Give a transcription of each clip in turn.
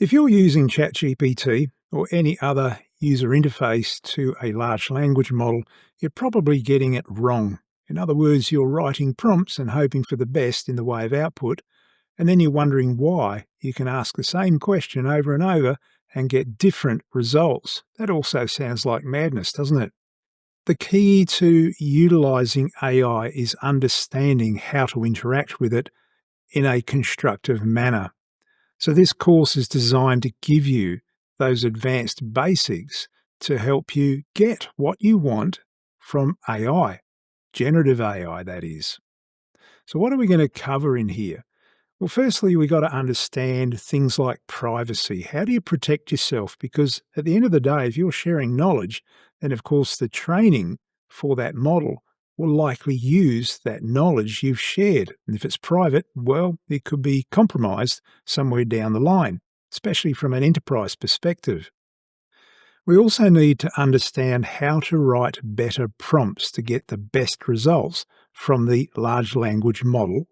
If you're using ChatGPT or any other user interface to a large language model, you're probably getting it wrong. In other words, you're writing prompts and hoping for the best in the way of output, and then you're wondering why you can ask the same question over and over and get different results. That also sounds like madness, doesn't it? The key to utilizing AI is understanding how to interact with it in a constructive manner. So this course is designed to give you those advanced basics to help you get what you want from AI, generative AI that is. So what are we going to cover in here? Well, firstly, we got to understand things like privacy. How do you protect yourself? Because at the end of the day, if you're sharing knowledge, then of course the training for that model will likely use that knowledge you've shared. And if it's private, well, it could be compromised somewhere down the line, especially from an enterprise perspective. We also need to understand how to write better prompts to get the best results from the large language model.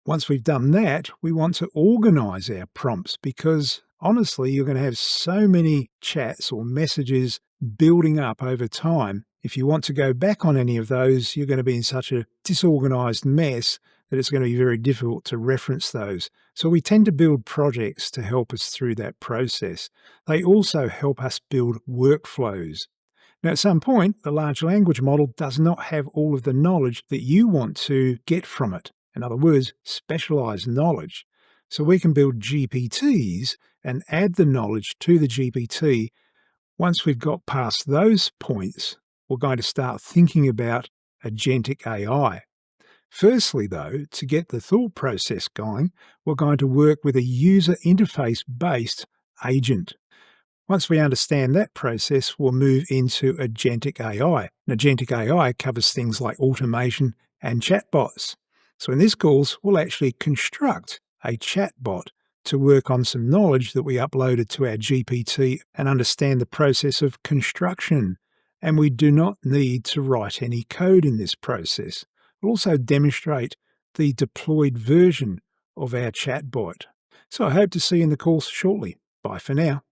Once we've done that, we want to organize our prompts because honestly, you're going to have so many chats or messages building up over time. If you want to go back on any of those, you're going to be in such a disorganized mess that it's going to be very difficult to reference those. So we tend to build projects to help us through that process. They also help us build workflows. Now, at some point, the large language model does not have all of the knowledge that you want to get from it. In other words, specialized knowledge. So we can build GPTs and add the knowledge to the GPT. Once we've got past those points, we're going to start thinking about agentic AI. Firstly, though, to get the thought process going, we're going to work with a user interface-based agent. Once we understand that process, we'll move into agentic AI. And agentic AI covers things like automation and chatbots. So in this course, we'll actually construct a chatbot to work on some knowledge that we uploaded to our GPT and understand the process of construction. And we do not need to write any code in this process. We'll also demonstrate the deployed version of our chatbot. So I hope to see you in the course shortly. Bye for now.